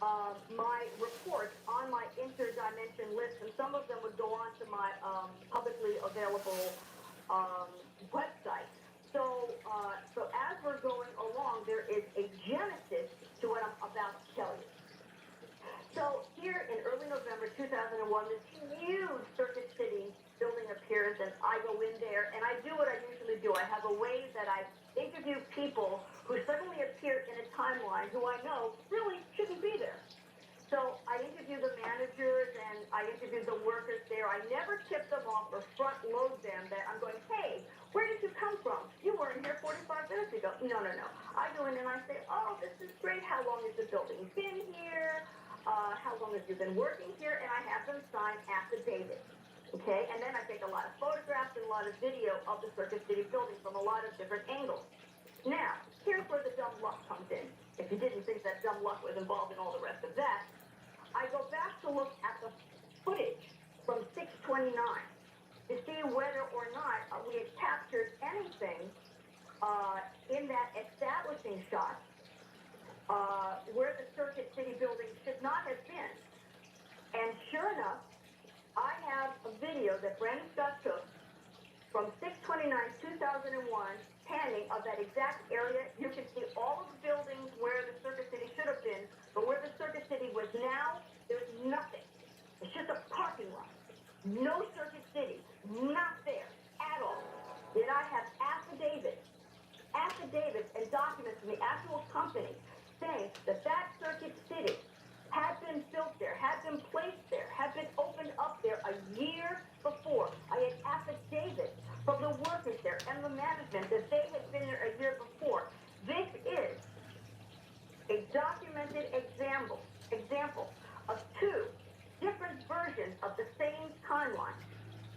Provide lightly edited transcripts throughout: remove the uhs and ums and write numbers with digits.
my reports on my interdimension list, and some of them would go on to my publicly available website. So as we're going along, there is a genesis to what I'm about to tell you. So here in early November 2001, this huge Circuit City building appears, and I go in there, and I do what I usually do. I have a way that I interview people who suddenly appear in a timeline who I know really shouldn't be there. So I interview the managers, and I interview the workers there. I never tip them off or front load them that I'm going, hey, where did you come from? You weren't here 45 minutes ago. No. I go in and I say, oh, this is great. How long has the building been here? How long have you been working here? And I have them sign affidavits. Okay, and then I take a lot of photographs and a lot of video of the Circuit City building from a lot of different angles. Now, here's where the dumb luck comes in. If you didn't think that dumb luck was involved in all the rest of that, I go back to look at the footage from 6/29 to see whether or not we had captured anything in that establishing shot where the Circuit City building should not have been. And sure enough, I have a video that Brandon Scott took from 6/29/2001, panning of that exact area. You can see all of the buildings where the Circuit City should have been, but where the Circuit City was now, there's nothing. It's just a parking lot. No Circuit City, not there at all. Yet I have affidavits and documents from the actual company saying that that Circuit City had been built there, had been placed there, had been opened up there a year before. I had affidavits from the workers there and the management that they had been there a year before. This is a documented example of two different versions of the same timeline.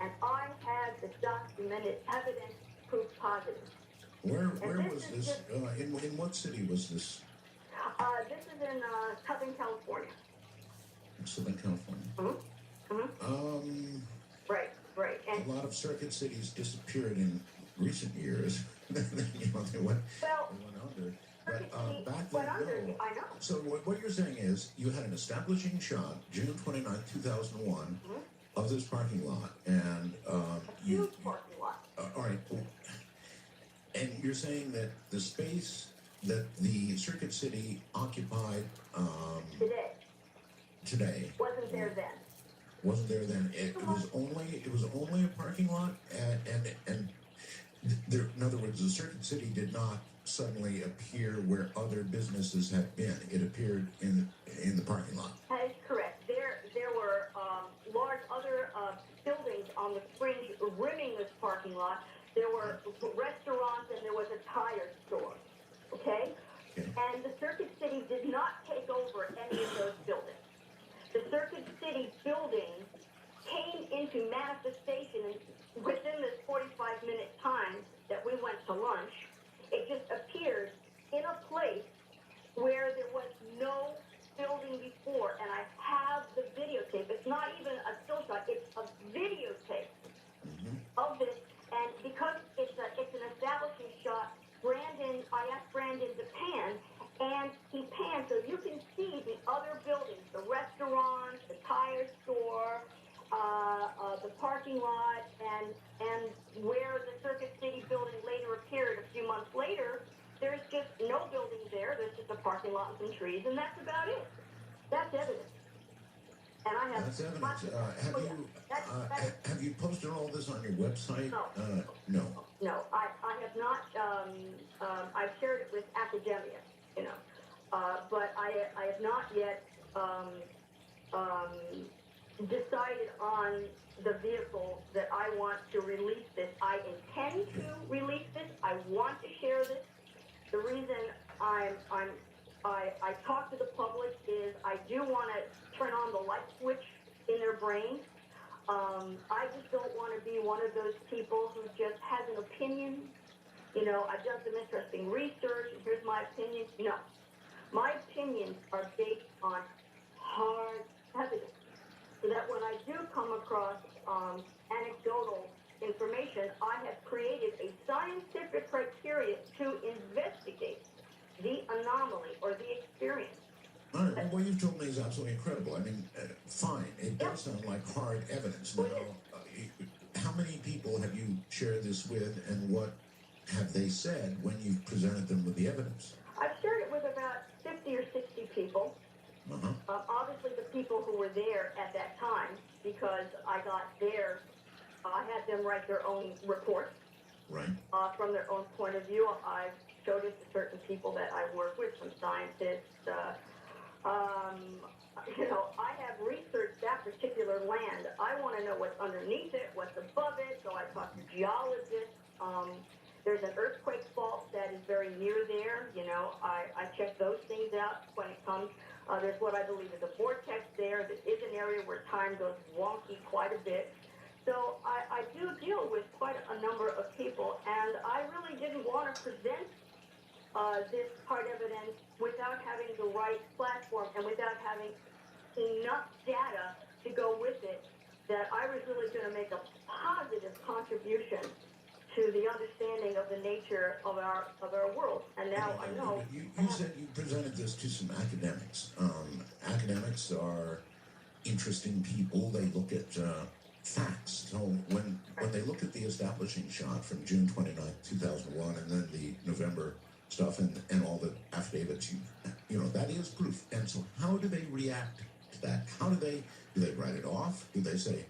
And I had the documented evidence proof positive. Where was this? In what city was this? This is in Southern California. Southern California. Right. And a lot of Circuit Cities disappeared in recent years. They went under. But back then, no. I know. So what you're saying is you had an establishing shot, June 29th, 2001, of this parking lot. And huge parking lot. All right. And you're saying that the space that the Circuit City occupied today wasn't there then. Wasn't there then. It was only a parking lot, and there, in other words, the Circuit City did not suddenly appear where other businesses had been. It appeared in the parking lot. That is correct. There were large other buildings on the fringe rimming this parking lot. There were restaurants and there was a tire store. Okay? And the Circuit City did not take over any of those buildings. The Circuit City building came into manifestation within this 45-minute time that we went to lunch. It just appeared in a place where there was no building before, and I have the videotape. It's not even a still shot, it's a videotape of this, and because it's an establishing shot, I asked Brandon to pan, and he panned so you can see the other buildings, the restaurants, the tire store, the parking lot, and where the Circuit City building later appeared a few months later. There's just no building there. There's just a parking lot and some trees, and that's about it. That's evidence. And I have. That's evidence. Have you posted all this on your website? No. No, I have not. I've shared it with academia, but I have not yet decided on the vehicle that I want to release this. I intend to release this. I want to share this. The reason I talk to the public is I do want to turn on the light switch in their brain. I just don't want to be one of those people who just has an opinion. I've done some interesting research, and here's my opinion. No. My opinions are based on hard evidence. So that when I do come across anecdotal information, I have created a scientific criteria to investigate the anomaly or the experience. All right, what you've told me is absolutely incredible. I mean, fine, it does sound like hard evidence. Now, how many people have you shared this with, and what have they said when you've presented them with the evidence? I've shared it with about 50 or 60 people. Obviously, the people who were there at that time, because I had them write their own reports. Right. From their own point of view. I've showed it to certain people that I work with, some scientists. I have researched that particular land. I want to know what's underneath it, what's above it, so I talk to geologists. There's an earthquake fault that is very near there. I check those things out when it comes. There's what I believe is a vortex there. There is an area where time goes wonky quite a bit. So I do deal with quite a number of people, and I really didn't want to present this hard evidence without having the right platform and without having enough data to go with it, that I was really going to make a positive contribution to the understanding of the nature of our world. And now I know. You said you presented this to some academics. Academics are interesting people. They look at facts. So when they look at the establishing shot from June 29th, 2001, and then the November stuff and all the affidavits, that is proof. And so how do they react to that? Do they write it off? Do they say,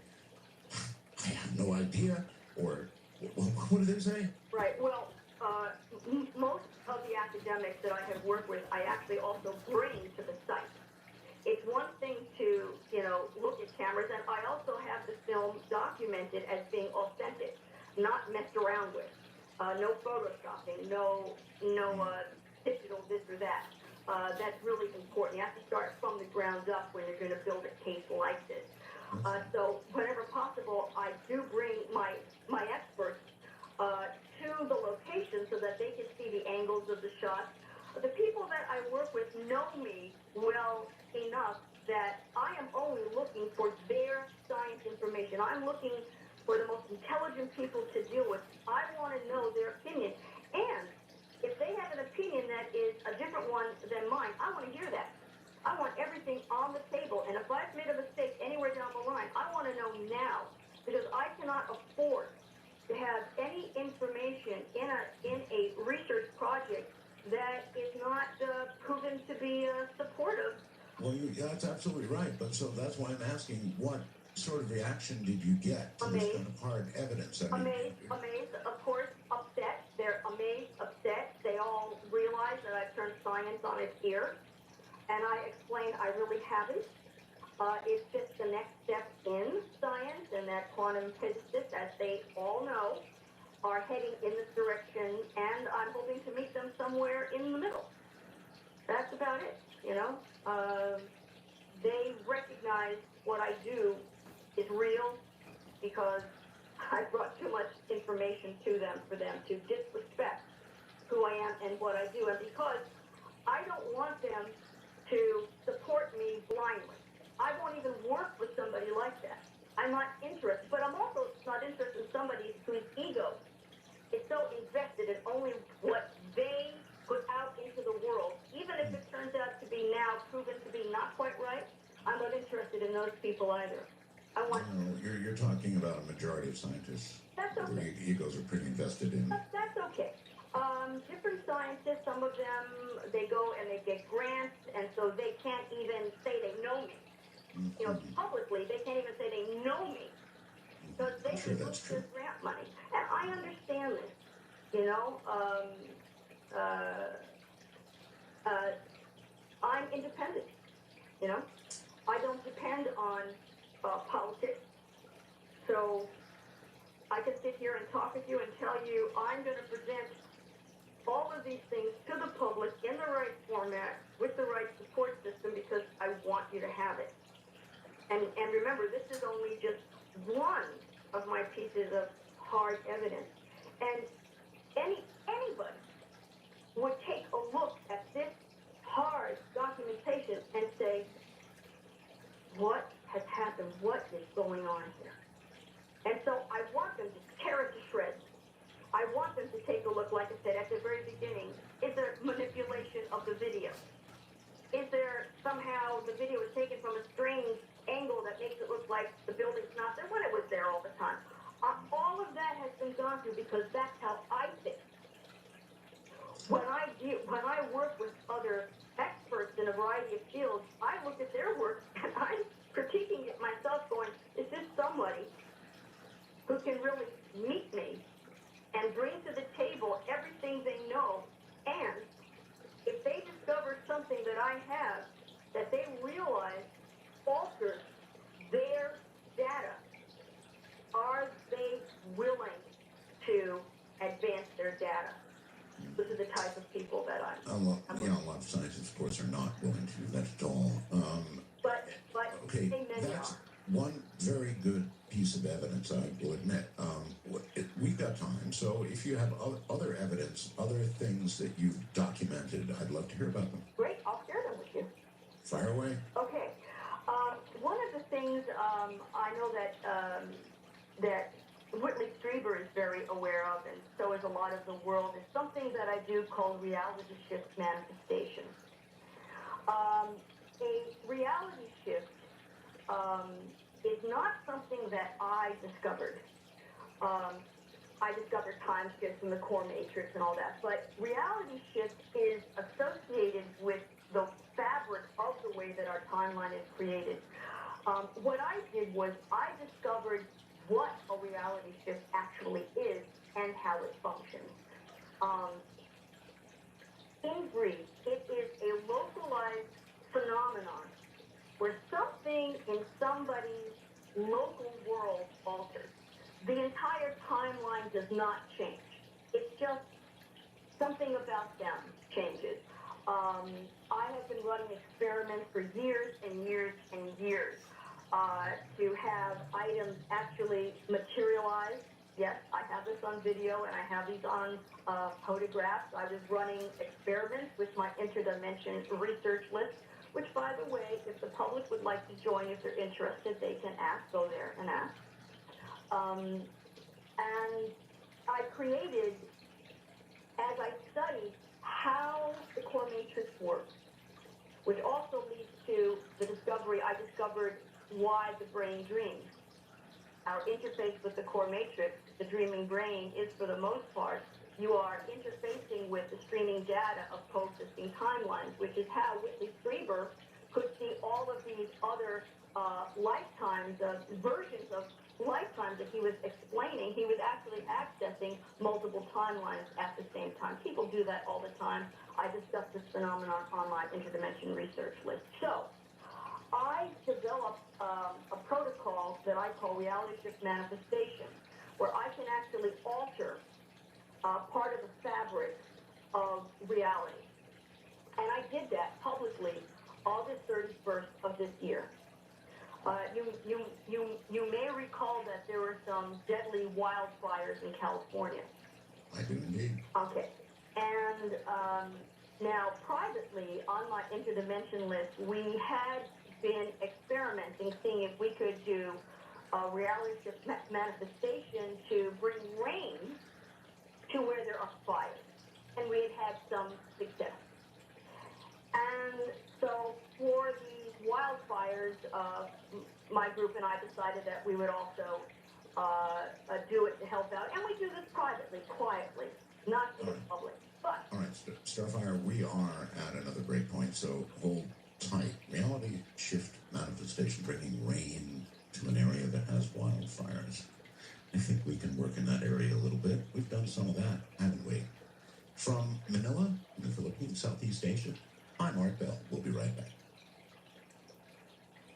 I have no idea? Or what do they say? Right. Well, most of the academics that I have worked with, I actually also bring to the site. It's one thing to, look at cameras, and I also have the film documented as being authentic, not messed around with. No photoshopping, no digital this or that. That's really important. You have to start from the ground up when you're going to build a case like this. So whenever possible, I do bring my experts to the location so that they can see the angles of the shots. The people that I work with know me well enough that I am only looking for their science information. I'm looking for the most intelligent people to deal with. I want to know their opinion. And if they have an opinion that is a different one than mine, I want to hear that. I want everything on the table. And if I've made a mistake anywhere down the line, I want to know now, because I cannot afford to have any information in a research project that is not proven to be supportive. Well, that's absolutely right. But so that's why I'm asking, what sort of reaction did you get to this kind of hard evidence? Amazed, of course, upset. They're amazed, upset. They all realize that I've turned science on its ear. And I explain I really haven't. It's just the next step in science, and that quantum physicists, as they all know, are heading in this direction, and I'm hoping to meet them somewhere in the middle. That's about it, They recognize what I do is real because I brought too much information to them for them to disrespect who I am and what I do, and because I don't want them to support me blindly. I won't even work with somebody like that. I'm not interested, but I'm also not interested in somebody whose ego is so invested in only what they put out into the world, even if it turns out to be now proven to be not quite right. I'm not interested in those people either. You're talking about a majority of scientists. That's okay. Their egos are pretty invested in. That's okay. Different scientists, some of them, they go and they get grants, and so they can't even say they know me. Publicly, they can't even say they know me. Because they can look for grant money. And I understand this, I'm independent, I don't depend on politics. So I can sit here and talk with you and tell you I'm going to present all of these things to the public in the right format with the right support system because I want you to have it. And remember, this is only just one of my pieces of hard evidence. And anybody would take a look at this hard documentation and say, what has happened? What is going on here? And so I want them to tear it to shreds. I want them to take a look, like I said, at the very beginning. Is there manipulation of the video? Is there somehow the video is taken from a strange angle that makes it look like the building's not there when it was there all the time. All of that has been gone through because that's how I think. When I work with other experts in a variety of fields, I look at their work and I'm critiquing it myself, going, is this somebody who can really meet me and bring to the table everything they know? And if they discover something that I have that they realize alters their data, are they willing to advance their data? Those are the type of people that a lot of scientists, of course, are not willing to do that at all. But okay, that's one very good piece of evidence, I will admit. We've got time, so if you have other evidence, other things that you've documented, I'd love to hear about them. Great, I'll share them with you. Fire away. Okay. One of the things I know that Whitley Strieber is very aware of, and so is a lot of the world, is something that I do called reality shift manifestation. A reality shift is not something that I discovered. I discovered time shifts from the core matrix and all that, but reality shift is associated with the fabric of the way that our timeline is created. What I did was I discovered what a reality shift actually is and how it functions. In brief, it is a localized phenomenon where something in somebody's local world alters. The entire timeline does not change. It's just something about them changes. I have been running experiments for years and years and years to have items actually materialize. Yes, I have this on video and I have these on photographs. I was running experiments with my interdimension research list, which, by the way, if the public would like to join, if they're interested, they can go there and ask. And I created, as I studied how the core matrix works, which also leads to the discovery. I discovered why the brain dreams. Our interface with the core matrix, the dreaming brain, is for the most part, you are interfacing with the streaming data of coexisting timelines, which is how Whitley Strieber could see all of these other lifetimes, versions of lifetimes that he was explaining. He was actually accessing multiple timelines at the same time. People do that all the time. I discuss this phenomenon on my interdimension research list. So I developed a protocol that I call reality shift manifestation, where I can actually alter part of the fabric of reality. And I did that publicly August 31st of this year. You may recall that there were some deadly wildfires in California. I do indeed. Okay. And now, privately, on my interdimension list, we had been experimenting, seeing if we could do a reality shift manifestation to bring rain to where there are fires. And we had had some success. And so for the wildfires, my group and I decided that we would also do it to help out. And we do this privately, quietly, not in the public. But all right, Starfire, we are at another break point, so hold tight. Reality shift manifestation, bringing rain to an area that has wildfires. I think we can work in that area a little bit. We've done some of that, haven't we? From Manila, in the Philippines, Southeast Asia, I'm Art Bell. We'll be right back.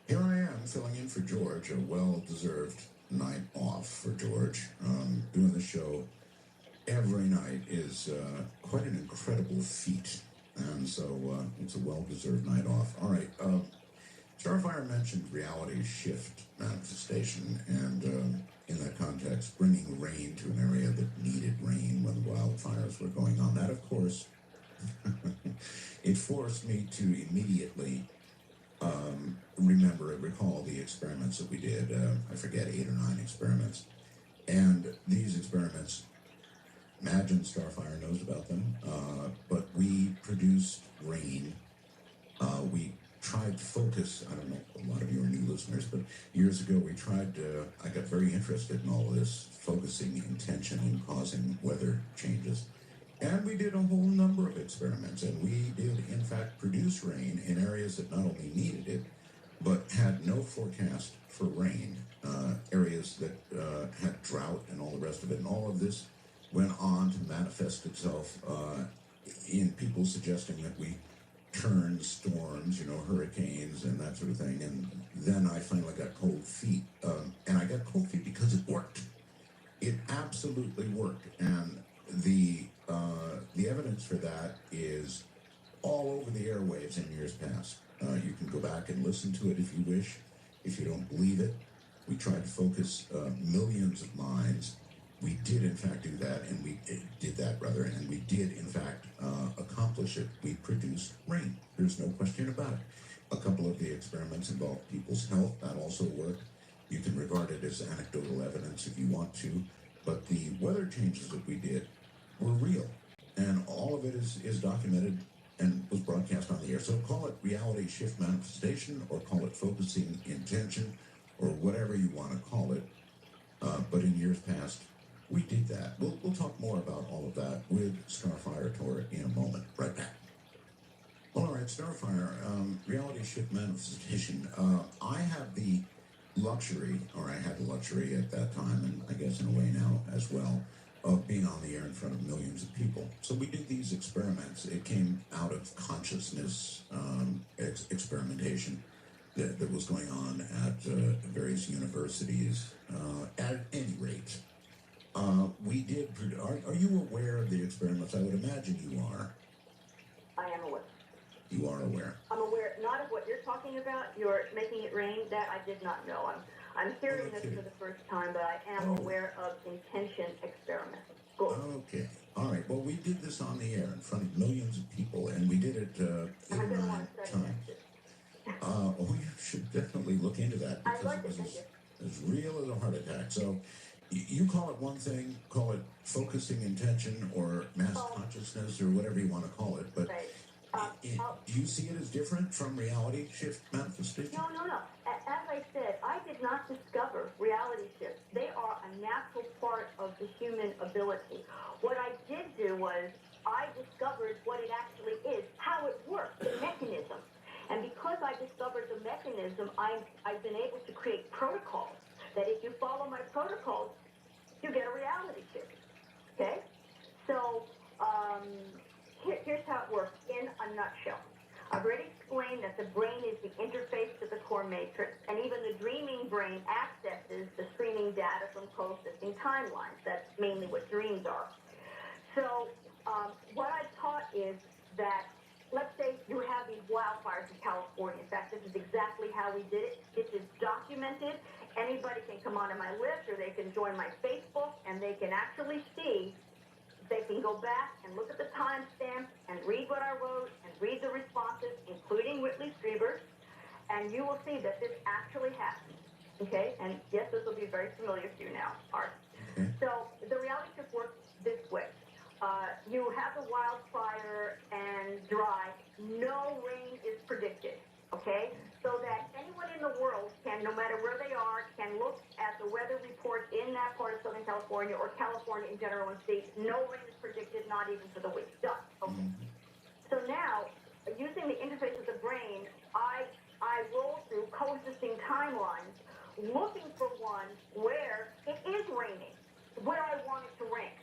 Here I am, filling in for George, a well-deserved night off for George. Doing the show every night is quite an incredible feat, and so it's a well-deserved night off. All right, Starfire mentioned reality shift manifestation, and in that context, bringing rain to an area that needed rain when wildfires were going on. That, of course, it forced me to immediately recall the experiments that we did. I forget, 8 or 9 experiments. And these experiments, imagine Starfire knows about them, but we produced rain. We tried tried focus. I don't know, a lot of you are new listeners, but years ago we tried, I got very interested in all this, focusing intention and causing weather changes. And we did a whole number of experiments, and we did, in fact, produce rain in areas that not only needed it, but had no forecast for rain, areas that had drought and all the rest of it. And all of this went on to manifest itself in people suggesting that we turn storms, hurricanes and that sort of thing. And then I finally got cold feet. And I got cold feet because it worked. It absolutely worked. And the evidence for that is all over the airwaves in years past. You can go back and listen to it if you wish. If you don't believe it, we tried to focus millions of minds. We did, in fact, do that, and we did, in fact, accomplish it. We produced rain. There's no question about it. A couple of the experiments involved people's health. That also worked. You can regard it as anecdotal evidence if you want to, but the weather changes that we did were real, and all of it is documented and was broadcast on the air. So call it reality shift manifestation, or call it focusing intention, or whatever you want to call it. But in years past, we did that. We'll talk more about all of that with Starfire Tour in a moment. Right back. Well, all right, Starfire, reality shift manifestation. I have the luxury, or I had the luxury at that time, and I guess in a way now as well, of being on the air in front of millions of people. So we did these experiments. It came out of consciousness experimentation that was going on at various universities. At any rate, we did. Are you aware of the experiments? I would imagine you are. I am aware. You are aware. I'm aware, not of what you're talking about. You're making it rain. That I did not know. I'm hearing this for the first time, but I am aware of intention experiments. Go on. Okay. All right. Well, we did this on the air in front of millions of people, and we did it 8 or 9 times. You should definitely look into that, because it was as real as a heart attack. So you call it one thing, call it focusing intention or mass consciousness or whatever you want to call it, but do you see it as different from reality shift manifestation? No. As I said, I did not discover reality shifts. They are a natural part of the human ability. What I did do was I discovered what it actually is, how it works, the mechanism. And because I discovered the mechanism, I've been able to create protocols that if you follow my protocols, you get a reality shift. Okay? So here's how it works in a nutshell. I've already explained that the brain is the interface to the core matrix, and even the dreaming brain accesses the streaming data from coexisting timelines. That's mainly what dreams are. So what I've taught is that, let's say you have these wildfires in California. In fact, this is exactly how we did it. This is documented. Anybody can come onto my list, or they can join my Facebook, and they can actually see. They can go back and look at the timestamps and read what I wrote and read the responses, including Whitley Strieber's, and you will see that this actually happened. Okay? And yes, this will be very familiar to you now, Art. So the reality shift works this way. You have the wildfire and dry. No rain is predicted. Okay? So that anyone in the world can, no matter where they are, can look at the weather report in that part of Southern California or California in general and see no rain is predicted, not even for the week. Done. Okay. So now, using the interface of the brain, I roll through coexisting timelines, looking for one where it is raining, where I want it to rain.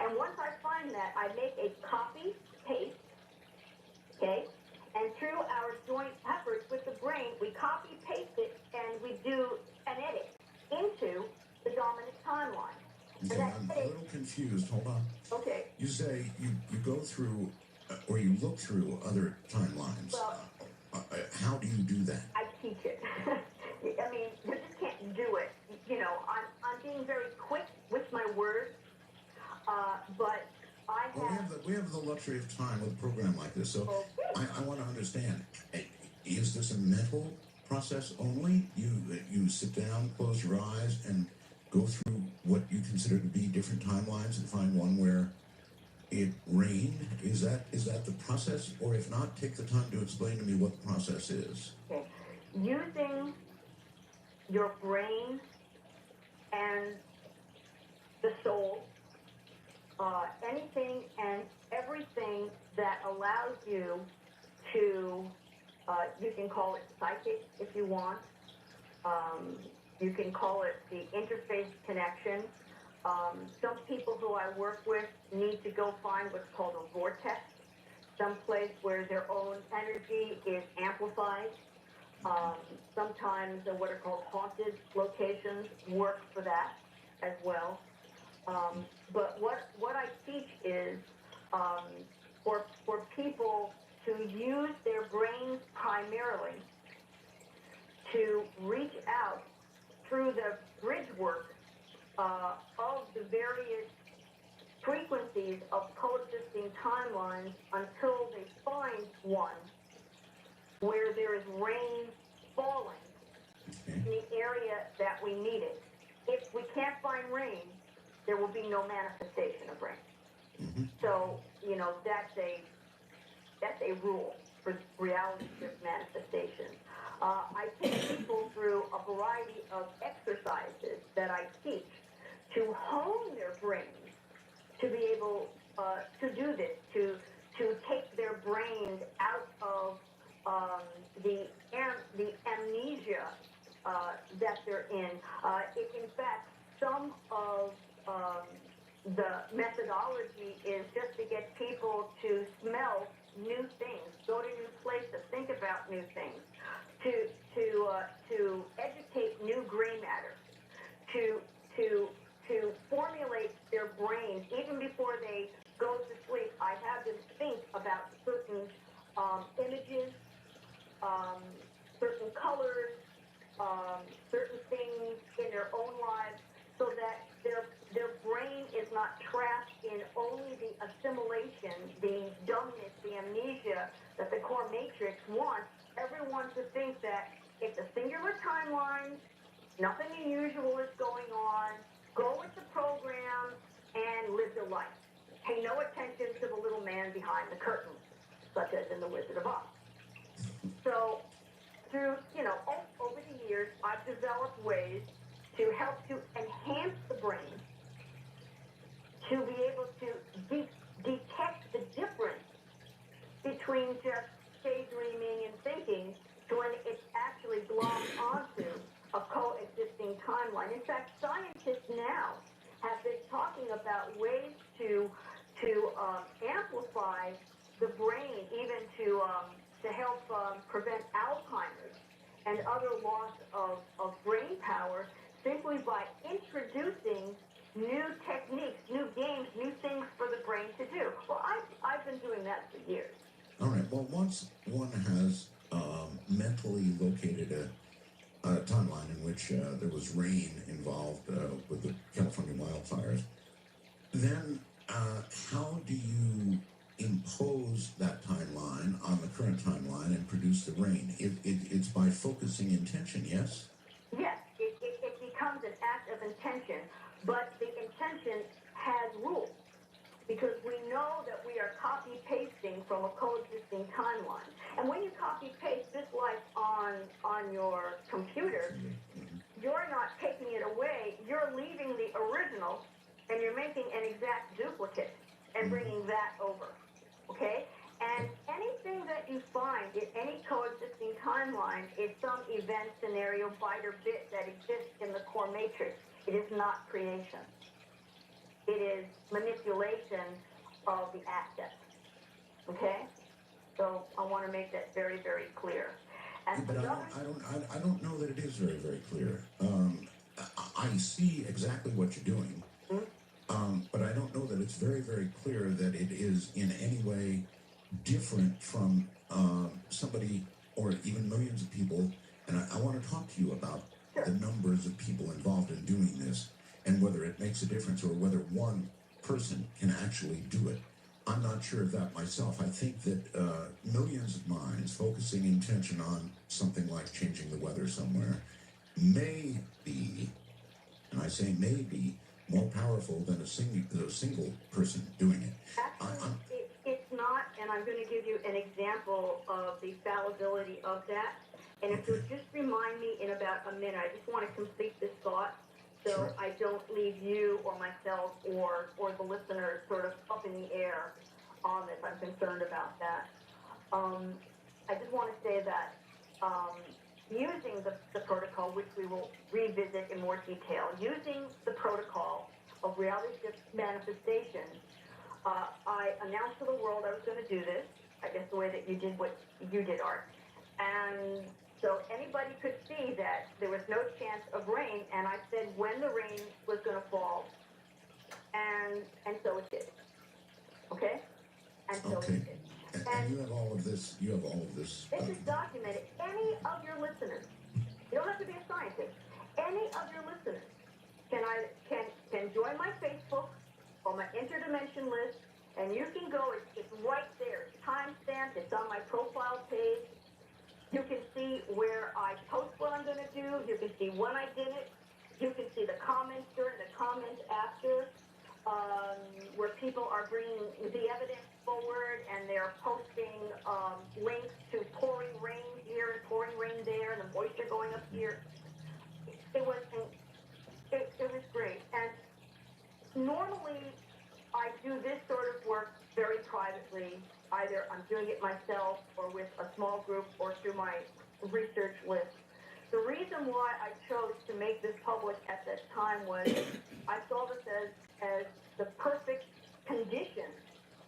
And once I find that, I make a copy, paste, okay? And through our joint efforts with the brain, we copy, paste it, and we do an edit into the dominant timeline. Okay, I'm a little confused. Hold on. Okay. You say you go through, or you look through other timelines. Well, how do you do that? I teach it. I mean, you just can't do it. You know, I'm being very quick with my words, but I have... Well, we have the luxury of time with a program like this, so I want to understand. Is this a mental process only? You sit down, close your eyes, and go through what you consider to be different timelines and find one where it rain? Is that the process? Or if not, take the time to explain to me what the process is. Okay. Using your brain and the soul, anything and everything that allows you to, you can call it psychic if you want. You can call it the interface connection. Some people who I work with need to go find what's called a vortex, someplace where their own energy is amplified. Sometimes what are called haunted locations work for that as well. But what I teach is for people to use their brains primarily to reach out through the bridge work of the various frequencies of coexisting timelines until they find one where there is rain falling in the area that we need it. If we can't find rain, there will be no manifestation of rain. Mm-hmm. So, that's a rule for reality shift manifestation. I take people through a variety of exercises that I teach to hone their brains to be able to do this, to take their brains out of the amnesia that they're in. In fact, some of the methodology is just to get people to smell new things, go to new places, think about new things, to educate new gray matter, to formulate their brains even before they go to sleep. I have them think about certain images, certain colors, certain things in their own lives, so that their brain is not trapped in only the assimilation, the dumbness, the amnesia that the core matrix wants everyone to think that it's a singular timeline, nothing unusual is going on, go with the program and live your life. Pay no attention to the little man behind the curtain, such as in The Wizard of Oz. So through, over the years, I've developed ways to help to enhance the brain, to be able to detect the difference between just daydreaming and thinking to when it's actually glommed onto a coexisting timeline. In fact, scientists now have been talking about ways to amplify the brain, even to help prevent Alzheimer's and other loss of brain power, simply by introducing new techniques, new games, new things for the brain to do. Well, I've been doing that for years. All right. Well, once one has mentally located a timeline in which there was rain involved with the California wildfires, then how do you impose that timeline on the current timeline and produce the rain? It's by focusing intention, yes? Yes, it becomes an act of intention, but the intention has rules, because we know that we are copy-pasting from a coexisting timeline. And when you copy-paste this life on your computer, you're not taking it away, you're leaving the original, and you're making an exact duplicate and bringing that over, okay? And anything that you find in any coexisting timeline is some event, scenario, byte, or bit that exists in the core matrix. It is not creation. It is manipulation of the assets, okay? So I want to make that very, very clear. And But I don't know that it is very, very clear. I see exactly what you're doing, but I don't know that it's very, very clear that it is in any way different from somebody or even millions of people. And I want to talk to you about the numbers of people involved in doing this and whether it makes a difference or whether one person can actually do it. I'm not sure of that myself. I think that millions of minds focusing intention on something like changing the weather somewhere may be, and I say may be, more powerful than a single person doing it. Actually, it's not, and I'm going to give you an example of the fallibility of that. And if you'll just remind me in about a minute, I just want to complete this thought so Sure. I don't leave you or myself or the listeners sort of up in the air on this. I'm concerned about that. I just want to say that using the protocol, which we will revisit in more detail, using the protocol of reality shift manifestation, I announced to the world I was going to do this, I guess the way that you did what you did, Art. And so anybody could see that there was no chance of rain, and I said when the rain was going to fall, and so it did. Okay? And so Okay. it did. And you have all of this. You have all of this. This is documented. Any of your listeners, you don't have to be a scientist. Any of your listeners can join my Facebook or my interdimension list, and you can go. It's right there. It's timestamped. It's on my profile page. You can see where I post what I'm going to do. You can see when I did it. You can see the comments during, the comments after, where people are bringing the evidence forward and they're posting links to pouring rain here and pouring rain there and the moisture going up here. It was great. And normally I do this sort of work very privately. Either I'm doing it myself or with a small group or through my research list. The reason why I chose to make this public at that time was I saw this as the perfect condition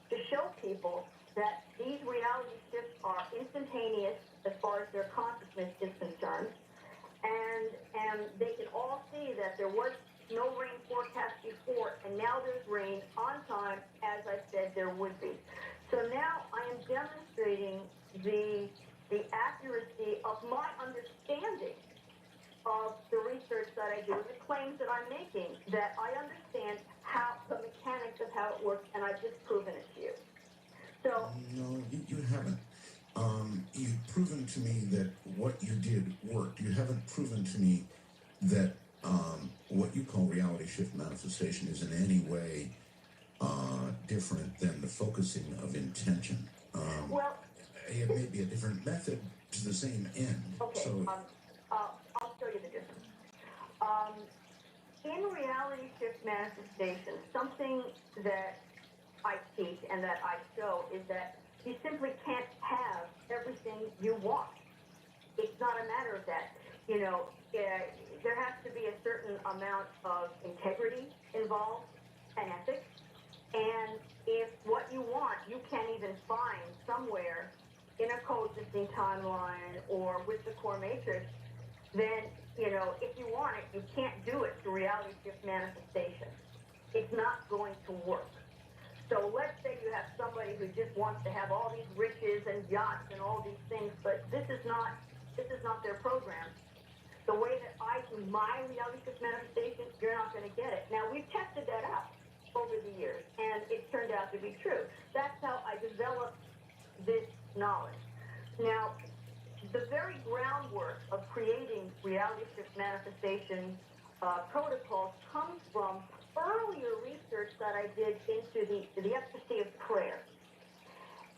to show people that these reality shifts are instantaneous as far as their consciousness is concerned. And they can all see that there was no rain forecast before, and now there's rain on time, as I said there would be. So now I am demonstrating the accuracy of my understanding of the research that I do, the claims that I'm making, that I understand how the mechanics of how it works, and I've just proven it to you. So No, you haven't. You've proven to me that what you did worked. You haven't proven to me that what you call reality shift manifestation is in any way different than the focusing of intention. well, It may be a different method to the same end. okay, So, I'll show you the difference. In reality shift manifestation, something that I teach and that I show is that you simply can't have everything you want. It's not a matter of that. You know, there has to be a certain amount of integrity involved and ethics. And if what you want, you can't even find somewhere in a coexisting timeline or with the core matrix, then, you know, if you want it, you can't do it through reality shift manifestation. It's not going to work. So let's say you have somebody who just wants to have all these riches and yachts and all these things, but this is not their program. The way that I do my reality shift manifestation, you're not going to get it. Now, we've tested that out over the years, and it turned out to be true. That's how I developed this knowledge. Now, the very groundwork of creating reality shift manifestation protocols comes from earlier research that I did into the efficacy of prayer.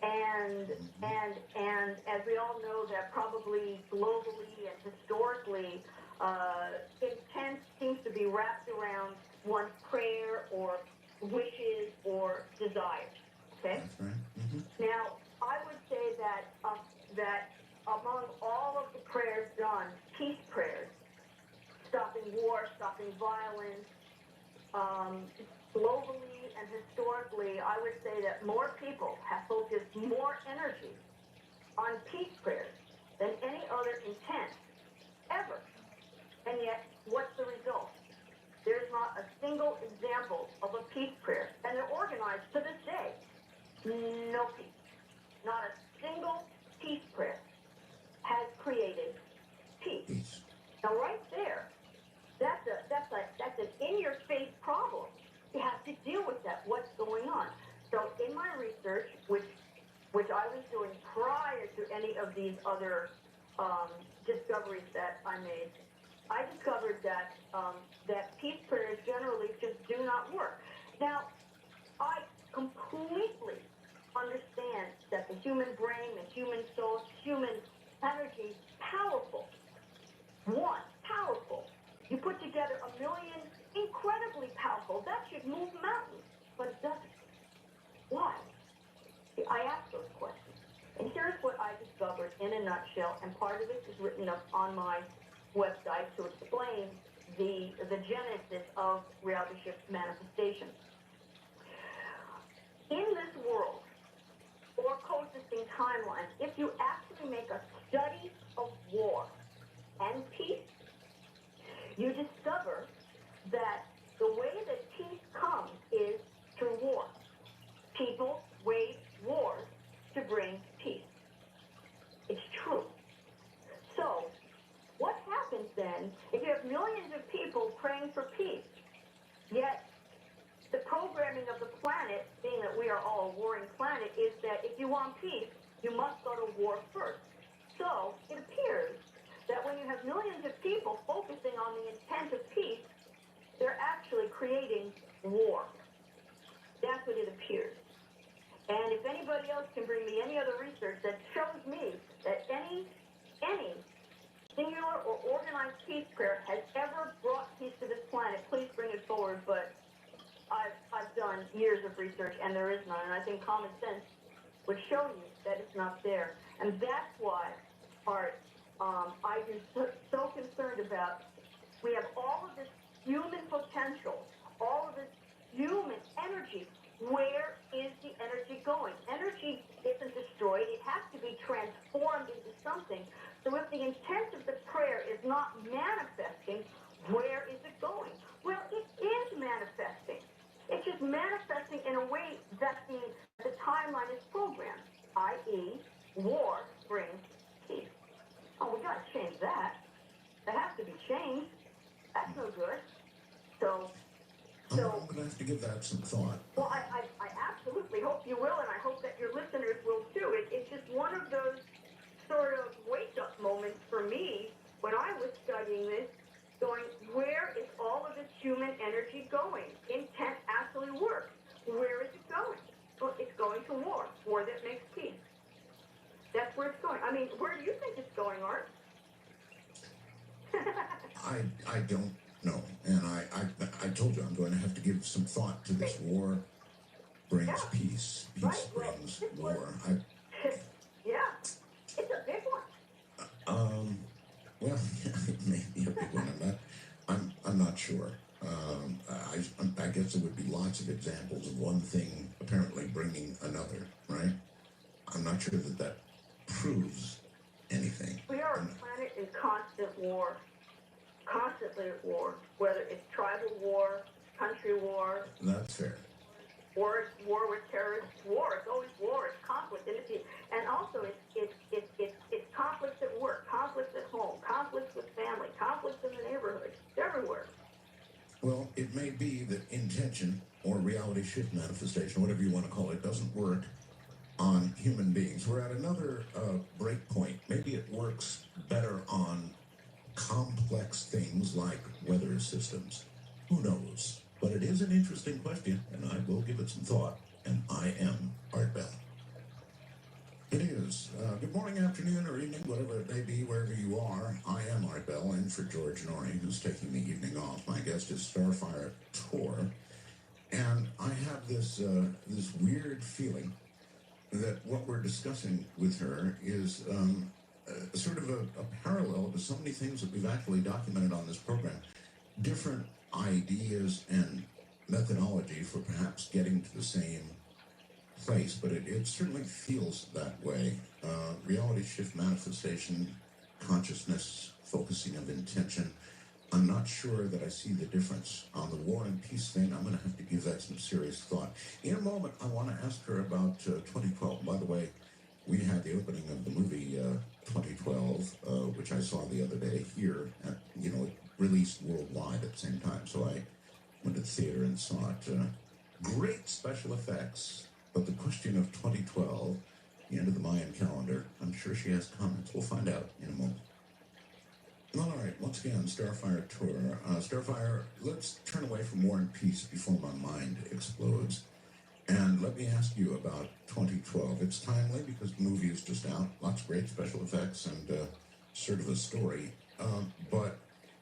And as we all know, that probably globally and historically, intent seems to be wrapped around one's prayer or wishes or desires. Okay. that's right. Mm-hmm. Now, I would say that that among all of the prayers done, peace prayers, stopping war, stopping violence, globally and historically, I would say that more people have focused more energy on peace prayers than any other intent ever. And yet, what's the result? There's not a single example of a peace prayer. And they're organized to this day. No peace. Not a single peace prayer has created peace. Now, right there, that's an in-your-face problem. You have to deal with that. What's going on? So, in my research, which I was doing prior to any of these other discoveries that I made, I discovered that that peace prayers generally just do not work. Now, I completely understand that the human brain, the human soul, human energy, powerful. One, powerful. You put together a million incredibly powerful. That should move mountains, but it doesn't. Why? See, I ask those questions. And here's what I discovered in a nutshell, and part of it is written up on my website to explain the genesis of reality shift manifestation. In this world, or coexisting timelines, if you actually make a study of war and peace, you discover that the way that peace comes is through war. People wage wars to bring peace. It's true. So, what happens then if you have millions of people praying for peace, yet the programming of the planet, being that we are all a warring planet, is that if you want peace, you must go to war first. So, it appears that when you have millions of people focusing on the intent of peace, they're actually creating war. That's what it appears. And if anybody else can bring me any other research that shows me that any singular or organized peace prayer has ever brought peace to this planet, please bring it forward. But I've done years of research, and there is none. And I think common sense would show you that it's not there. And that's why, Art, I've been so concerned about. We have all of this human potential, all of this human energy. Where is the energy going? Energy isn't destroyed. It has to be transformed into something. So if the intent of the prayer is not manifesting, where is it going? Well, it is manifesting. It's just manifesting in a way that the timeline is programmed, i.e., war brings peace. Oh, we got to change that. That has to be changed. That's no good. So I'm going to have to give that some thought. Well, I absolutely hope you will, and I hope that your listeners will too. It's just one of those sort of wake-up moments for me when I was studying this, going, where is all of this human energy going? Intent actually works. Where is it going? Well, it's going to war that makes peace. That's where it's going. I mean, where do you think it's going, Art? I don't know, and I told you I'm going to have to give some thought to this. War brings peace. Peace brings war. Yeah, it's a big one. Well, it may be a big one. I'm not sure. I guess there would be lots of examples of one thing apparently bringing another, right? I'm not sure that proves anything. We are a planet in constant war. Constantly at war, whether it's tribal war, country war. That's fair. War with terrorists. War. It's always war. It's conflict, and also it's conflicts at work, conflicts at home, conflicts with family, conflicts in the neighborhood. It's everywhere. Well, it may be that intention or reality shift manifestation, whatever you want to call it, doesn't work on human beings. We're at another break point. Maybe it works better on complex things like weather systems. Who knows? But it is an interesting question, and I will give it some thought. And I am Art Bell. It is. Good morning, afternoon, or evening, whatever it may be, wherever you are. I am Art Bell, and for George Norrie, who's taking the evening off. My guest is Starfire Tour. And I have this weird feeling that what we're discussing with her is sort of a parallel to so many things that we've actually documented on this program. Different ideas and methodology for perhaps getting to the same place, but it certainly feels that way. Reality shift manifestation, consciousness, focusing of intention. I'm not sure that I see the difference. On the war and peace thing, I'm going to have to give that some serious thought. In a moment, I want to ask her about 2012. By the way, we had the opening of the movie 2012, which I saw the other day here. It released worldwide at the same time, so I went to the theater and saw it. Great special effects, but the question of 2012, the end of the Mayan calendar, I'm sure she has comments. We'll find out in a moment. All right. once again, Starfire Tour. Starfire, let's turn away from War and Peace before my mind explodes. And let me ask you about 2012. It's timely because the movie is just out. Lots of great special effects and sort of a story. But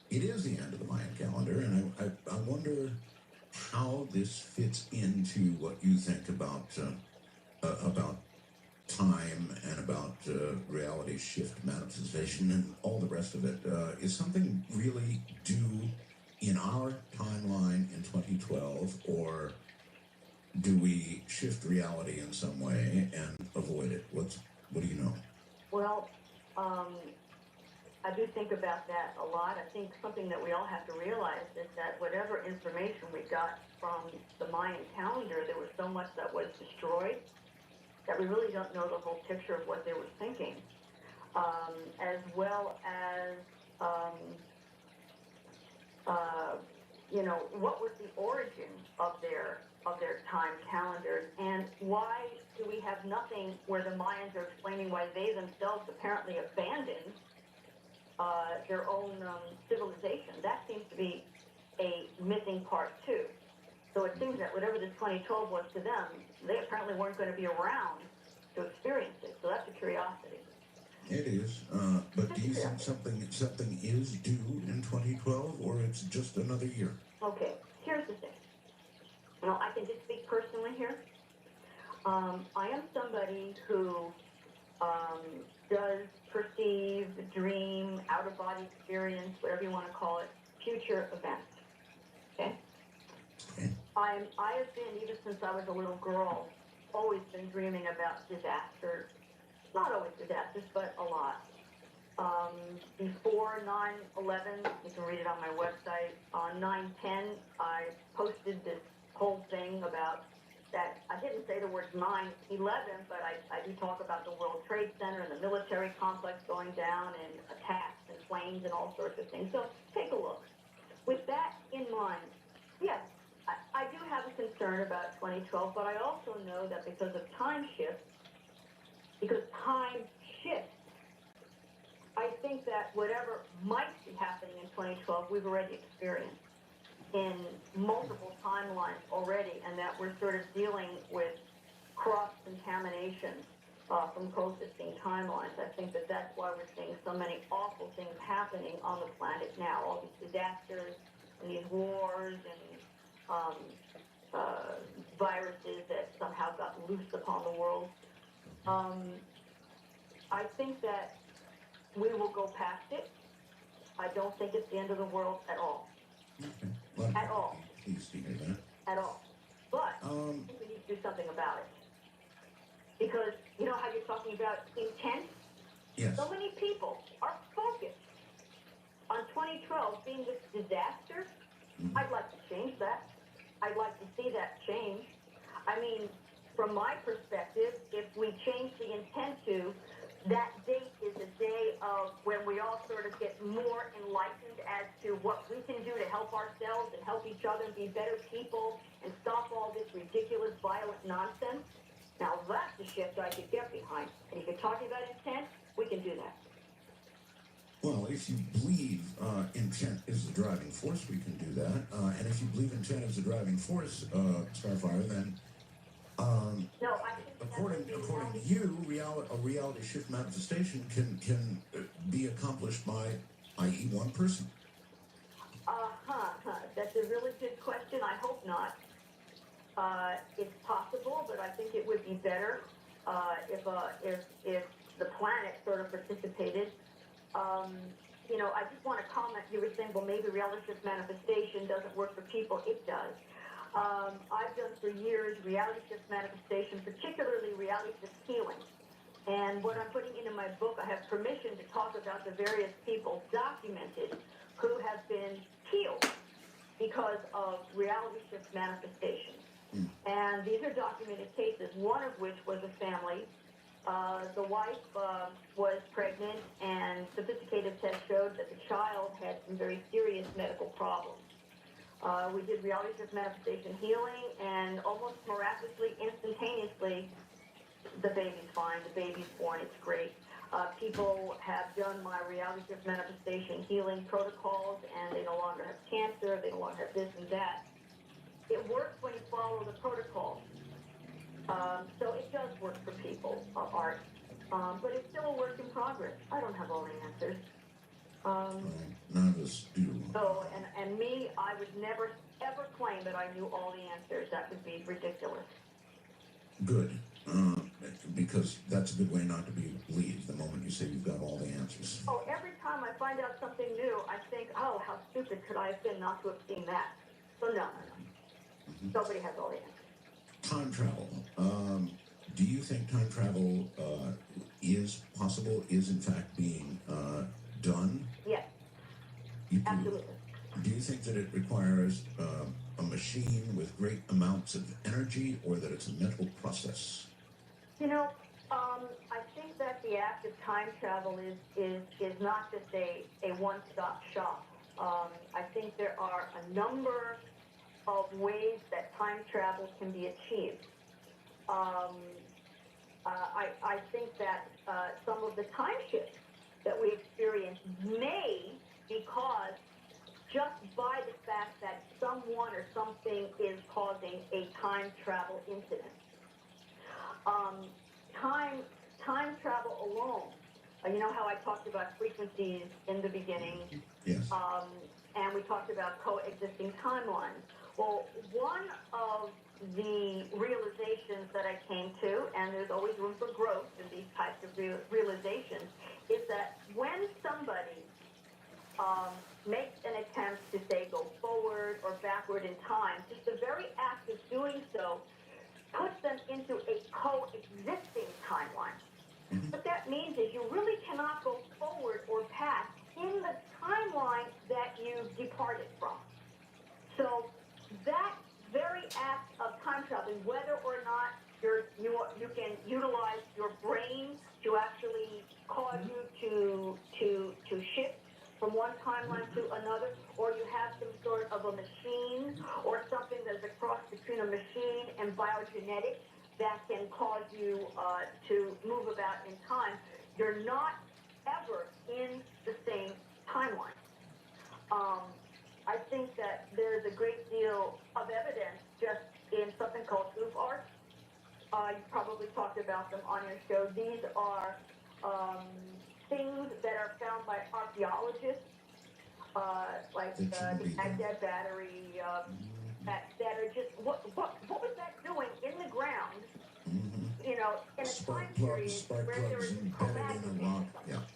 it is the end of the Mayan calendar, and I wonder how this fits into what you think about time and about reality shift manifestation and all the rest of it. Is something really due in our timeline in 2012, or do we shift reality in some way and avoid it? What do you know? Well, I do think about that a lot. I think something that we all have to realize is that whatever information we got from the Mayan calendar, there was so much that was destroyed that we really don't know the whole picture of what they were thinking, as well as, what was the origin of their time calendars, and why do we have nothing where the Mayans are explaining why they themselves apparently abandoned their own civilization? That seems to be a missing part too. So it seems that whatever this 2012 was to them, they apparently weren't going to be around to experience it. So that's a curiosity. It is, but do you think something is due in 2012, or it's just another year? Okay, here's the thing. I can just speak personally here. I am somebody who does perceive, dream, out-of-body experience, whatever you want to call it, future events. Okay? I have been, even since I was a little girl, always been dreaming about disasters. Not always disasters, but a lot. Before 9/11, you can read it on my website. On 9/10, I posted this whole thing about that. I didn't say the words 9/11, but I do talk about the World Trade Center and the military complex going down and attacks and planes and all sorts of things. So take a look. With that in mind, yes, I do have a concern about 2012, but I also know that because time shifts, I think that whatever might be happening in 2012, we've already experienced in multiple timelines already, and that we're sort of dealing with cross-contamination from coexisting timelines. I think that that's why we're seeing so many awful things happening on the planet now, all these disasters and these wars and viruses that somehow got loosed upon the world. I think that we will go past it. I don't think it's the end of the world at all. Okay. Well, At all. Pleased to hear that. At all. But I think we need to do something about it. Because you know how you're talking about intent? Yes. So many people are focused on 2012 being this disaster. Mm-hmm. I'd like to change that. I'd like to see that change. I mean, from my perspective, if we change the intent to that date is a day of when we all sort of get more enlightened as to what we can do to help ourselves and help each other and be better people and stop all this ridiculous, violent nonsense. Now that's a shift I could get behind. And if you're talking about intent, we can do that. Well, if you believe intent is the driving force, we can do that. And if you believe intent is the driving force, Starfire, then No, I think according to you, a reality shift manifestation can be accomplished by, i.e., one person. That's a really good question. I hope not. It's possible, but I think it would be better if the planet sort of participated. I just want to comment. You were saying, well, maybe reality shift manifestation doesn't work for people. It does. I've done for years reality shift manifestation, particularly reality shift healing. And what I'm putting into my book, I have permission to talk about the various people documented who have been healed because of reality shift manifestations. And these are documented cases, one of which was a family. The wife was pregnant, and sophisticated tests showed that the child had some very serious medical problems. We did reality shift manifestation healing, and almost miraculously, instantaneously, the baby's fine, the baby's born, it's great. People have done my reality shift manifestation healing protocols, and they no longer have cancer, they no longer have this and that. It works when you follow the protocol. So it does work for people, Art. But it's still a work in progress. I don't have all the answers. None of us do. So, and me, I would never, ever claim that I knew all the answers. That would be ridiculous. Good. Because that's a good way not to be believed the moment you say you've got all the answers. Oh, every time I find out something new, I think, oh, how stupid could I have been not to have seen that? So no. Nobody has all the answers. Time travel. Do you think time travel is possible, is in fact being done? Yes, absolutely. Do you think that it requires a machine with great amounts of energy, or that it's a mental process? You know, I think that the act of time travel is not just a one-stop shop. I think there are a number of ways that time travel can be achieved. I think that some of the time shifts that we experience may be caused just by the fact that someone or something is causing a time travel incident. Time travel alone, you know how I talked about frequencies in the beginning? Yes. And we talked about coexisting timelines. Well, one of the realizations that I came to, and there's always room for growth in these types of realizations, is that when somebody makes an attempt to, say, go forward or backward in time, just the very act of doing so puts them into a coexisting timeline. What that means is you really cannot go forward or past in the timeline that you departed from. So that very act of time traveling, whether or not you can utilize your brain to actually cause you to shift from one timeline to another, or you have some sort of a machine or something that's a cross between a machine and biogenetics that can cause you to move about in time, you're not ever in the same timeline. I think that there's a great deal of evidence just in something called oof art. You probably talked about them on your show. These are things that are found by archaeologists, like the Baghdad battery, that are just, what was that doing in the ground, you know, in a time period where there was embedded in a rock.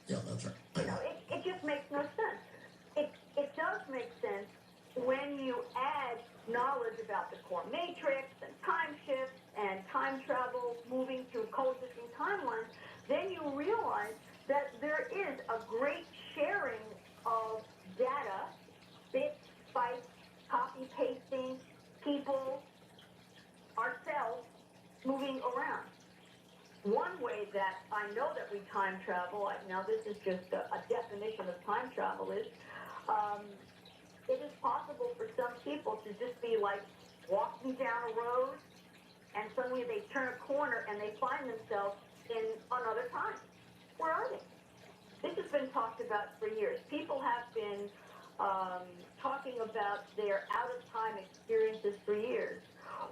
Yeah, that's right. You know, it just makes no sense. It does make sense when you add knowledge about the core matrix and time shifts and time travel moving through coexisting timelines, then you realize that there is a great sharing of data, bits, bytes, copy pasting, people, ourselves moving around. One way that I know that we time travel, now this is just a definition of time travel, is it is possible for some people to just be like walking down a road and suddenly they turn a corner and they find themselves in another time. Where are they? This has been talked about for years. People have been talking about their out-of-time experiences for years.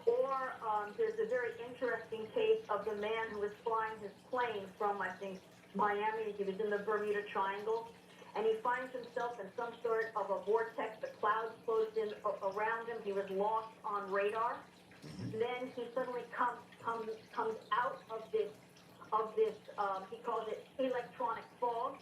Or there's a very interesting case of the man who was flying his plane from, I think, Miami. He was in the Bermuda Triangle. And he finds himself in some sort of a vortex. The clouds closed in around him. He was lost on radar. Then he suddenly comes out of this he calls it electronic fog,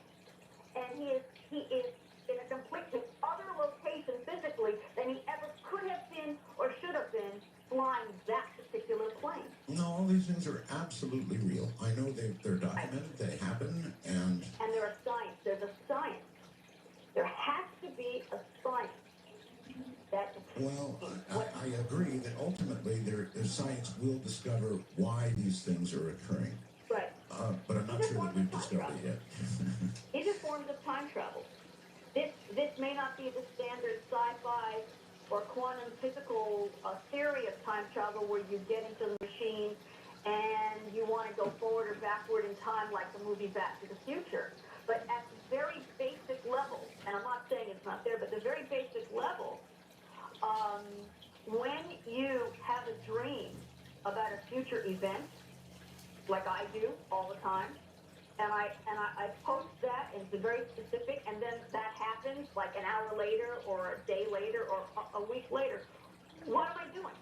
and he is in a completely other location physically than he ever could have been or should have been flying that particular plane. No, all these things are absolutely real. I know they're documented, they happen, and there are science. There's a science. There has to be a science. Well, I agree that ultimately science will discover why these things are occurring. Right. But I'm not sure that we've discovered it yet. These are forms of time travel. This may not be the standard sci-fi or quantum physical theory of time travel where you get into the machine and you want to go forward or backward in time like the movie Back to the Future. But at the very basic level, and I'm not saying it's not there, but the very basic level, when you have a dream about a future event, like I do all the time, and I post that, and it's very specific, and then that happens like an hour later or a day later or a week later, what am I doing?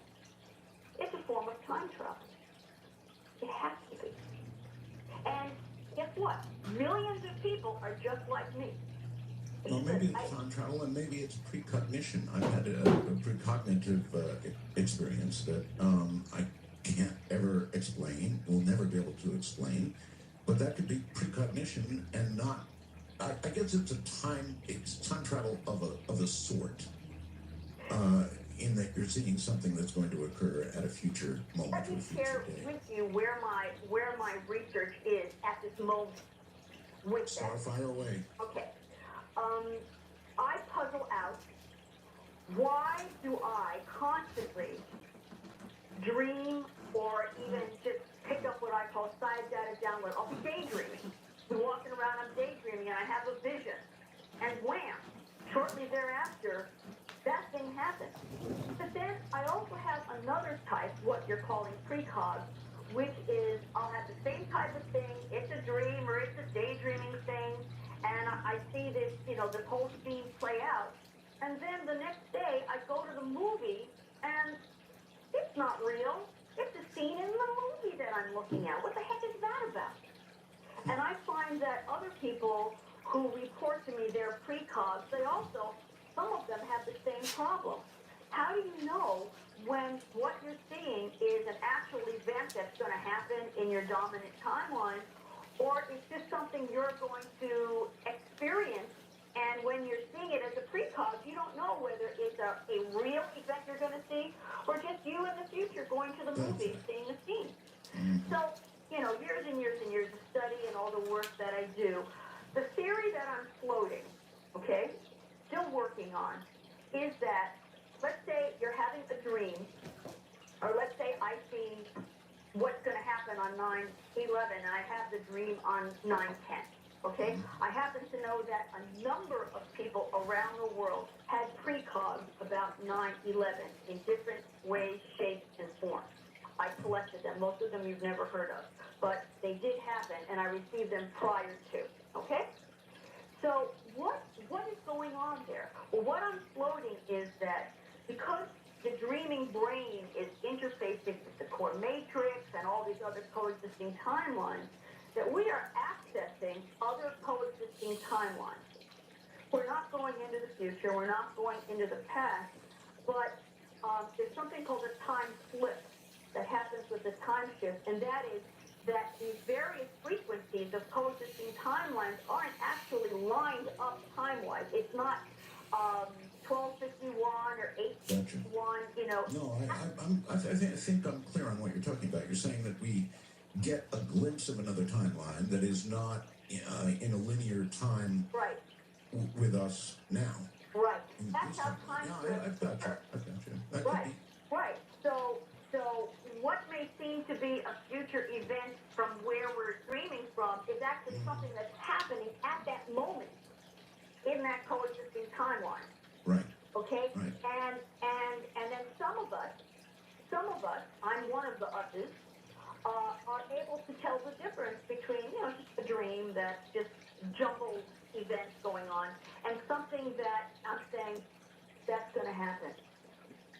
It's a form of time travel. It has to be. And guess what? Millions of people are just like me. Well, maybe it's time travel, and maybe it's precognition. I've had a precognitive experience that I can't ever explain, will never be able to explain, but that could be precognition and not. I guess it's time travel of a sort, in that you're seeing something that's going to occur at a future moment. Let me share with you where my research is at this moment with that. Starfire away. Okay. I puzzle out, why do I constantly dream or even just pick up what I call side data download? I'll be daydreaming. I'm walking around, I'm daydreaming, and I have a vision. And wham, shortly thereafter, that thing happens. But then I also have another type, what you're calling PreCog, which is I'll have the same type of thing. It's a dream or it's a daydreaming thing. And I see this, this whole scene play out. And then the next day, I go to the movie, and it's not real. It's a scene in the movie that I'm looking at. What the heck is that about? And I find that other people who report to me their precogs, some of them have the same problem. How do you know when what you're seeing is an actual event that's going to happen in your dominant timeline, or it's just something you're going to experience, and when you're seeing it as a precog, you don't know whether it's a real event you're going to see, or just you in the future going to the movie, seeing the scene. So, years and years and years of study and all the work that I do, the theory that I'm floating, okay, still working on, is that, let's say you're having a dream, or let's say I see what's going to happen on 9/11, and I have the dream on 9/10. Okay? I happen to know that a number of people around the world had precogs about 9/11 in different ways, shapes, and forms. I collected them. Most of them you've never heard of. But they did happen, and I received them prior to. Okay? So what is going on there? Well, what I'm floating is that because the dreaming brain is interfacing with the core matrix and all these other coexisting timelines, that we are accessing other coexisting timelines. We're not going into the future, we're not going into the past, but there's something called a time slip that happens with the time shift, and that is that these various frequencies of coexisting timelines aren't actually lined up time-wise. It's not 1251 or 851, No, I think I'm clear on what you're talking about. You're saying that we get a glimpse of another timeline that is not in a linear time right. With us now. Right. That's how time I've got you. That right. Could be. Right. So what may seem to be a future event from where we're dreaming from is actually something that's happening at that moment in that coexisting timeline. Right. Okay? Right. And then some of us, I'm one of the us's, are able to tell the difference between, just a dream that's just jumbled events going on and something that I'm saying that's going to happen.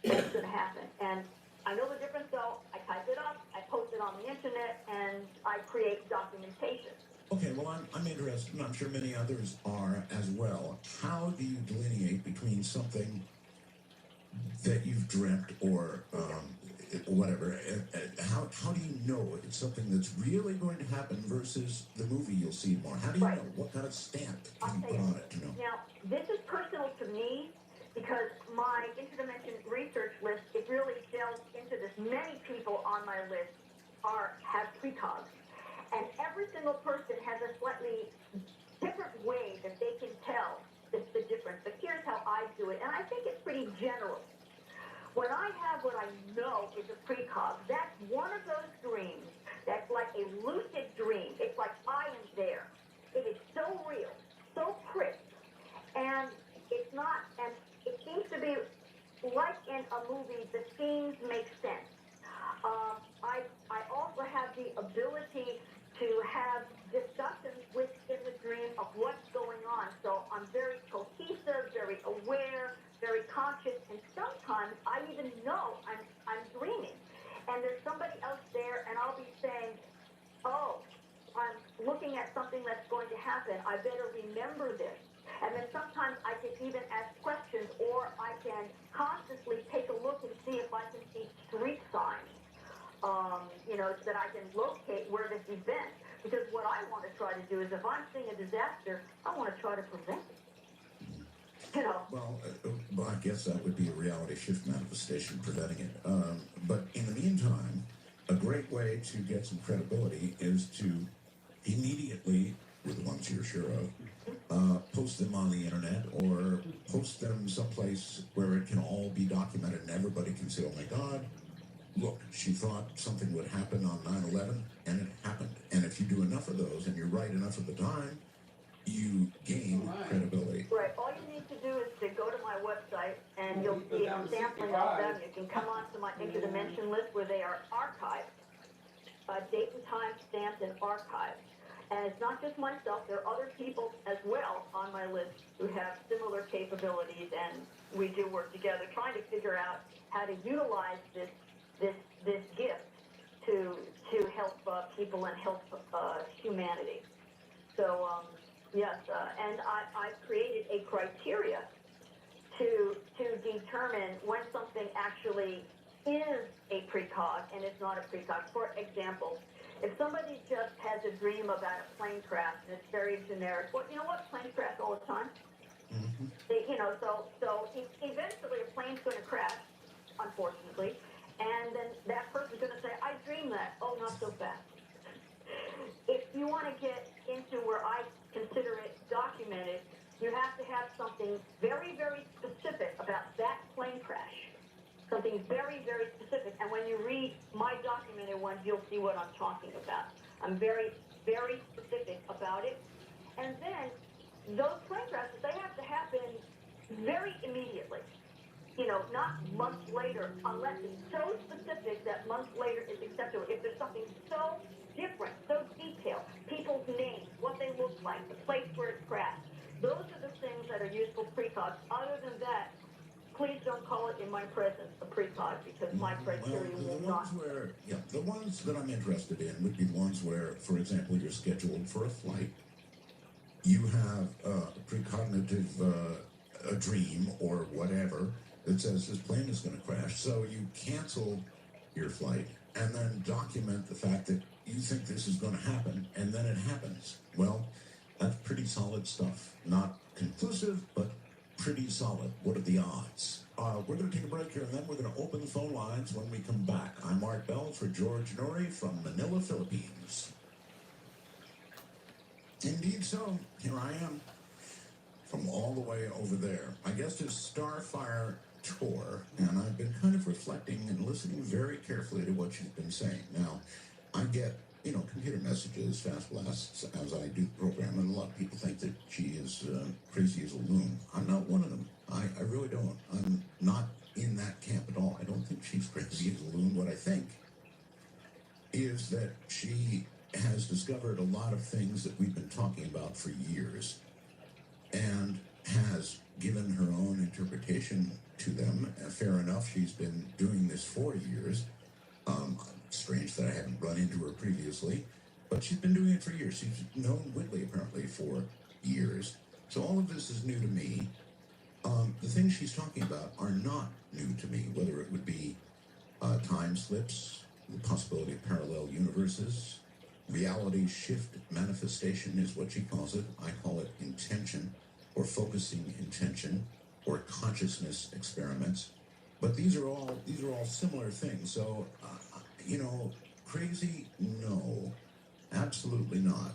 That's going to happen. And I know the difference, so I type it up, I post it on the internet, and I create documentation. Okay, well, I'm interested, and I'm sure many others are as well. How do you delineate between something that you've dreamt or whatever? How do you know it's something that's really going to happen versus the movie you'll see more? How do you know? What kind of stamp can you put on it to know? Now, this is personal to me because my interdimension research list, it really delves into this. Many people on my list have precogs. And every single person has a slightly different way that they can tell the difference. But here's how I do it, and I think it's pretty general. When I have what I know is a precog, that's one of those dreams a lucid dream. It's like I am there. It is so real, so crisp, and it's not, and it seems to be like in a movie, the scenes make sense. I also have the ability to have discussions within the dream of what's going on. So I'm very cohesive, very aware, very conscious, and sometimes I even know I'm dreaming. And there's somebody else there, and I'll be saying, oh, I'm looking at something that's going to happen. I better remember this. And then sometimes I can even ask questions, or I can consciously take a look and see if I can see street signs, that I can locate where this event. Because what I want to try to do is, if I'm seeing a disaster, I want to try to prevent it. Well, I guess that would be a reality shift manifestation, preventing it. But in the meantime, a great way to get some credibility is to immediately, with the ones you're sure of, post them on the internet or post them someplace where it can all be documented and everybody can say, oh my God, look, she thought something would happen on 9/11 and it happened. And if you do enough of those and you're right enough of the time, you gain credibility. Right. All you need to do is to go to my website and you'll see a sampling of them. You can come onto my interdimension list where they are archived, date and time stamped and archived. And it's not just myself, there are other people as well on my list who have similar capabilities, and we do work together trying to figure out how to utilize this gift to help people and help humanity. So, yes, and I've created a criteria to determine when something actually is a PreCog and it's not a PreCog. For example, if somebody just has a dream about a plane crash and it's very generic, well, you know what? Planes crash all the time. Mm-hmm. So eventually a plane's going to crash, unfortunately, and then that person's going to say, I dreamed that. Oh, not so fast. If you want to get into where I consider it documented, you have to have something very, very specific about that plane crash. Something very, very specific. And when you read my documented ones, you'll see what I'm talking about. I'm very, very specific about it. And then those plane crashes, they have to happen very immediately. Not months later, unless it's so specific that months later is acceptable. If there's something so different, so detailed, people's names, what they look like, the place where it crashed, those are the things that are useful PreCogs. Other than that, please don't call it in my presence a PreCog, because my criteria will not. The ones that I'm interested in would be the ones where, for example, you're scheduled for a flight. You have a precognitive a dream or whatever that says this plane is going to crash. So you cancel your flight and then document the fact that you think this is going to happen, and then it happens. Well, that's pretty solid stuff. Not conclusive, but pretty solid. What are the odds? We're going to take a break here, and then we're going to open the phone lines when we come back. I'm Mark Bell for George Norrie from Manila, Philippines. Indeed so. Here I am from all the way over there. My guest is Starfire Tour, and I've been kind of reflecting and listening very carefully to what she's been saying. Now, I get computer messages, fast blasts, as I do the program, and a lot of people think that she is crazy as a loon. I'm not one of them. I really don't. I'm not in that camp at all. I don't think she's crazy as a loon. What I think is that she has discovered a lot of things that we've been talking about for years and has given her own interpretation to them. Fair enough, she's been doing this for years. Strange that I haven't run into her previously, but she's been doing it for years. She's known Whitley apparently for years. So all of this is new to me. The things she's talking about are not new to me, whether it would be time slips, the possibility of parallel universes, reality shift manifestation is what she calls it. I call it intention, or focusing intention, or consciousness experiments. But these are all similar things. So, crazy? No, absolutely not.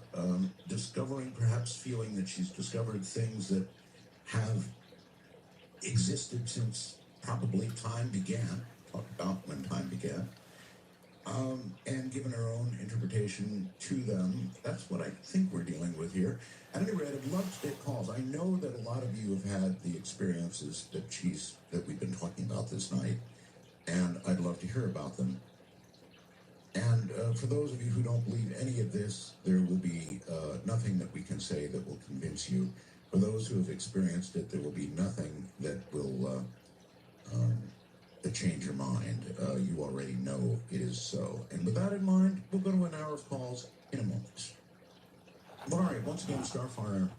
Discovering, perhaps feeling that she's discovered things that have existed since probably time began. Talk about when time began. and given our own interpretation to them. That's what I think we're dealing with here. At any rate, I'd love to take calls. I know that a lot of you have had the experiences that we've been talking about this night, and I'd love to hear about them. And for those of you who don't believe any of this, there will be nothing that we can say that will convince you. For those who have experienced it, there will be nothing that will change your mind. You already know it is so. And with that in mind, we'll go to an hour of calls in a moment. All right, once again, Starfire